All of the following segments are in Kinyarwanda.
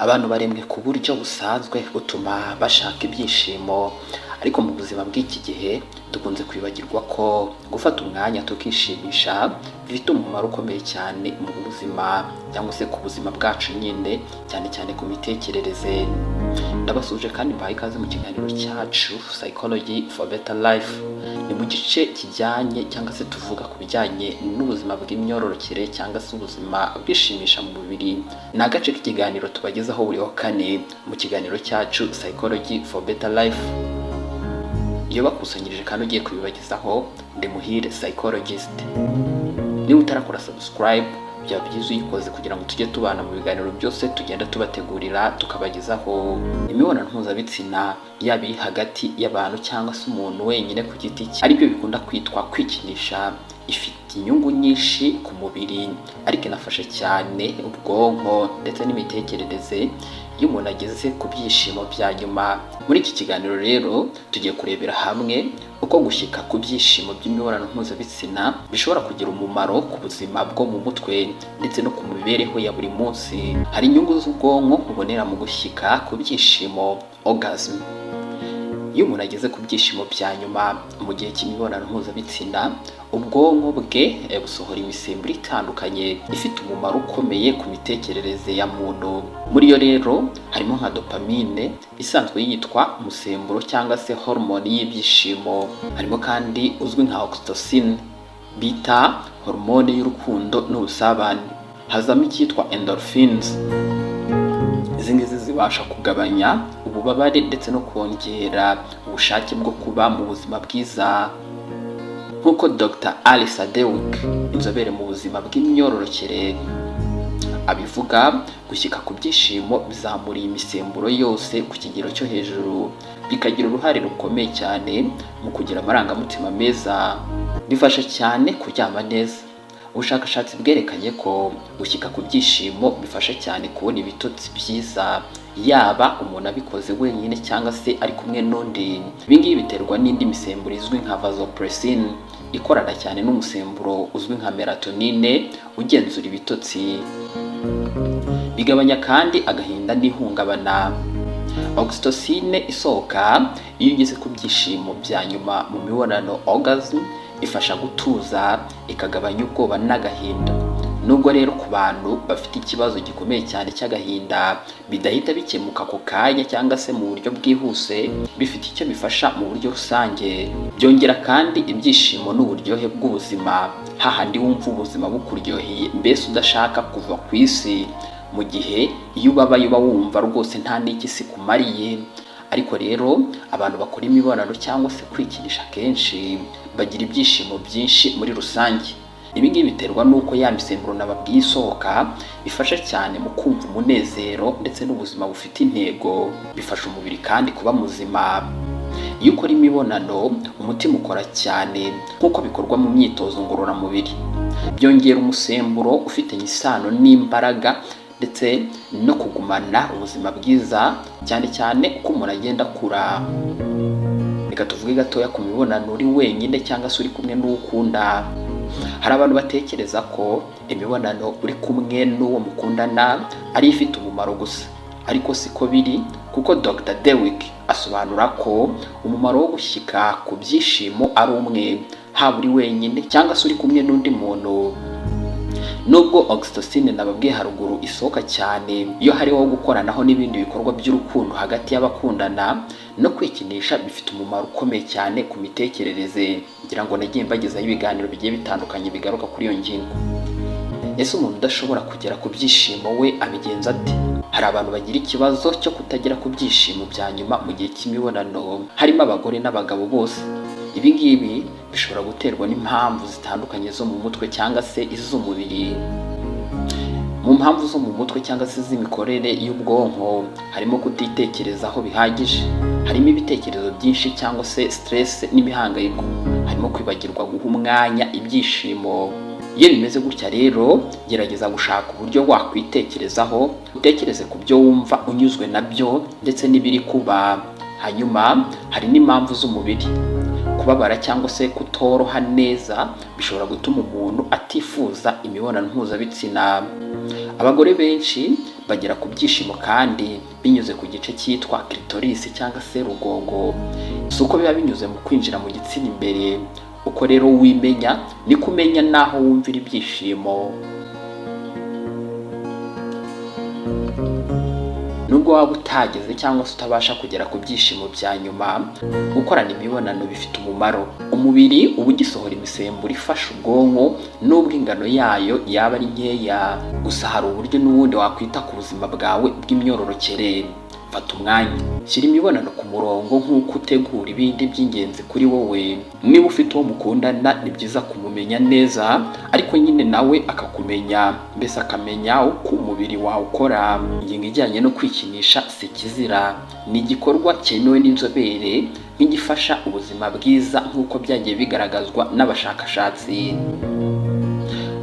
Abantu baremwe ku buryo busanzwe butuma bashaka ibyishimo, ariko mu buzima bw'iki gihe dukunze kwibagirwa ko gufata umwanya tukishimisha bifite umumaro ukomeye cyane mu buzima cyangwa se ku buzima bwacu nyine, cyane cyane ku mitekerereze. Ndabasuje kandi mbahaye ikaze mu kiganiro cyacu Psychology for Better Life. Ni mu gice kijyanye cyangwa se tuvuga ku bijyanye n'ubuzima bw'imyororokere cyangwa se ubuzima bwishimisha mu mubiri. Ni agace k'ikiganiro tubagezaho buri wa kane mu kiganiro cyacu Psychology for Better Life. Iyo bakusanyirije kandi ugiye kubibagezaho, ndi Muhire Psychologist. Niba utarakora subscribe, byaba byiza uyikoze kugira ngo tujye tubana mu biganiro byose tugenda tubategurira tukabagezaho. Imibonano mpuzabitsina yaba iri hagati y'abantu cyangwa se umuntu wenyine ku giti cye, aribyo bikunda kwitwa kwikinisha, ifite inyungu nyinshi ku mubiri, ariko inafasha cyane ubwonko ndetse n'imitekerereze iyo umuntu ageze ku byishimo bya nyuma. Muri iki kiganiro rero tugiye kurebera hamwe uko gushyika ku byishimo by'imibonano mpuzabitsina bishobora kugira umumaro ku buzima bwo mu mutwe ndetse no ku mibereho ya buri munsi. Hari inyungu z'ubwonko ubonera mu gushyika ku byishimo, orgasm. Iyo umuntu ageze ku byishimo bya nyuma mu gihe cy'imibonano mpuzabitsina, ubwonko bwe busohora imisemburo itandukanye ifite umumaro ukomeye ku mitekerereze ya muntu. Muri yo rero harimo nka dopamine isanzwe yitwa umusemburo cyangwa se hormone y'ibyishimo. Harimo kandi uzwi nka oxytocin bita hormone y'urukundo n'ubusabane. Hazamo icyitwa endorphins. Izi ngizi zibasha kugabanya ububabare ndetse no kongera ubushake bwo kuba mu buzima bwiza. Nk'uko Dr. Ali Sadewik, inzobere mu buzima bw'imyororokere, abivuga, gushyika ku byishimo bizamura iyi misemburo yose ku kigero cyo hejuru, bikagira uruhare rukomeye cyane mu kugira amarangamutima meza. Bifasha cyane kuryama neza. Ubushakashatsi bwerekanye ko gushyika ku byishimo bifasha cyane kubona ibitotsi byiza, yaba umuntu abikoze wenyine cyangwa se ari kumwe n'undi. Ibi ngibi biterwa n'indi misemburo izwi nka vasopressin ikorana cyane n'umusemburo uzwi nka melatonin ugenzura ibitotsi. Bigabanya kandi agahinda n'ihungabana. Oxytocin isohoka iyo ugeze ku byishimo bya nyuma mu mibonano, orgasm, ifasha gutuza, ikagabanya ubwoba n'agahinda. Nubwo rero ku bantu bafite ikibazo gikomeye cyane cy'agahinda bidahita bikemuka ako kanya cyangwa se mu buryo bwihuse, bifite icyo bifasha mu buryo rusange. Byongera kandi ibyishimo n'uburyohe bw'ubuzima, hahandi wumva ubuzima bukuryoheye mbese udashaka kuva ku isi, mu gihe iyo ubabaye uba wumva rwose nta n'iki isi kumariye. Ariko rero abantu bakora imibonano cyangwa se kwikinisha kenshi bagira ibyishimo byinshi muri rusange. Ibi ngibi biterwa n'uko ya misemburo nababwiye isohoka bifasha cyane mu kumva umunezero ndetse n'ubuzima bufite intego. Bifasha umubiri kandi kuba muzima. Iyo ukora imibonano, umutima ukora cyane nk'uko bikorwa mu myitozo ngororamubiri. Byongera umusemburo ufitanye isano n'imbaraga ndetse no kugumana ubuzima bwiza, cyane cyane uko umuntu agenda akura. Reka tuvuge gatoya ku mibonano uri wenyine cyangwa se uri kumwe n'ukunda. Hari abantu batekereza ko imibonano uri kumwe n'uwo mukundana ari ifite umumaro gusa, ariko siko biri, kuko Dr. Dewik asobanura ko umumaro wo gushyika ku byishimo ari umwe, haba uri wenyine cyangwa se uri kumwe n'undi muntu. Nubwo oxytocin nababwiye haruguru isohoka cyane iyo hariho gukoranaho n'ibindi bikorwa by'urukundo hagati y'abakundana, no kwikinisha bifite umumaro ukomeye cyane ku mitekerereze. Ngira ngo nagiye mbagezaho ibiganiro bigiye bitandukanye bigaruka kuri iyo ngingo. Ese umuntu udashobora kugera ku byishimo we abigenza ate? Hari abantu bagira ikibazo cyo kutagera ku byishimo bya nyuma mu gihe cy'imibonano, harimo abagore n'abagabo bose. Ibi ngibi bishobora guterwa n'impamvu zitandukanye zo mu mutwe cyangwa se iz'umubiri. Mu mpamvu zo mu mutwe cyangwa se z'imikorere y'ubwonko harimo kutitekerezaho bihagije, harimo ibitekerezo byinshi cyangwa se stress n'imihangayiko, harimo kwibagirwa guha umwanya ibyishimo. Iyo bimeze gutya rero, gerageza gushaka uburyo wakwitekerezaho, utekereze ku byo wumva unyuzwe nabyo ndetse n'ibiri kuba. Hanyuma hari n'impamvu z'umubiri. Kubabara cyangwa se kutoroha neza bishobora gutuma umuntu atifuza imibonano mpuzabitsina. Abagore benshi bagera ku byishimo kandi binyuze ku gice cyitwa clitoris cyangwa se rugongo. Si uko biba binyuze mu kwinjira mu gitsina imbere. Uko rero wimenya niko umenya naho wumvira ibyishimo. Nubwo waba utageze cyangwa se utabasha kugera ku byishimo bya nyuma, gukorana imibonano bifite umumaro. Umubiri uba ugisohora imisemburo ifasha ubwonko nubwo ingano yayo yaba ari nkeya. Gusa hari uburyo n'ubundi wakwita ku buzima bwawe bw'imyororokere. Fata umwanya, shyira imibonano ku murongo nk'uko utegura ibindi by'ingenzi kuri wowe. Niba ufite uwo mukundana ni byiza kumumenya neza, ariko nyine nawe akakumenya, mbese akamenya uko umubiri wawe ukora. Ingingo ijyanye no kwikinisha si kizira, ni igikorwa cyemewe n'inzobere nk'igifasha ubuzima bwiza nk'uko byagiye bigaragazwa n'abashakashatsi.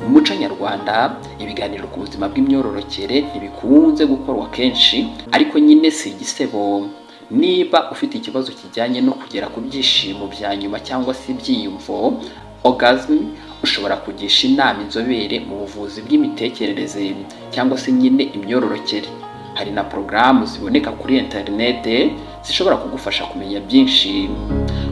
Mu muco nyarwanda ibiganiro ku buzima bw'imyororokere ntibikunze gukorwa kenshi, ariko nyine si igisebo. Niba ufite ikibazo kijyanye no kugera ku byishimo bya nyuma cyangwa se ibyiyumvo orgasm, ushobora kugisha inama inzobere mu buvuzi bw'imitekerereze cyangwa se nyine imyororokere. Hari na porogaramu ziboneka kuri interinete zishobora kugufasha kumenya byinshi.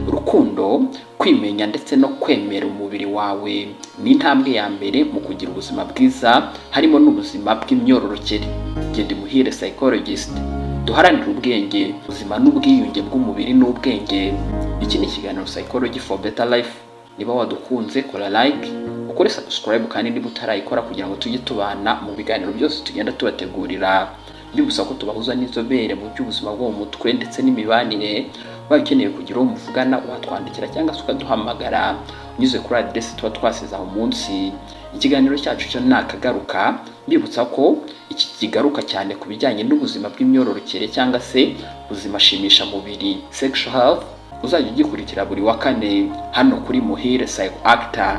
Urukundo, kwimenya ndetse no kwemera umubiri wawe ni intambwe ya mbere mu kugira ubuzima bwiza, harimo n'ubuzima bw'imyororokere. Genda Muhire psychologist. Duharanire ubwenge, ubuzima n'ubwiyunge bw'umubiri n'ubwenge. Iki ni ikiganiro Psychology for Better Life. Niba wadukunze kora like, ukore subscribe kandi niba utarayikora kugira ngo tujye tubana mu biganiro byose tugenda tubategurira. Bibusaba ko tubahuza n'inzobere mu by'ubuzima bwo mu mutwe ndetse n'imibanire. Waba ukeneye kugira uwo muvugana watwandikira cyangwa se ukaduhamagara unyuze kuri adresse tuba twasize aho munsi. Ikiganiro cyacu cyo nakagaruka, mbibutsa ko iki kigaruka cyane ku bijyanye n'ubuzima bw'imyororokere cyangwa se ubuzima shimisha mubiri, sexual health. Uzajya ugikurikira buri wa kane hano kuri Muhire Psycho Actor.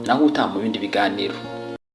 Naho utaha mu bindi biganiro.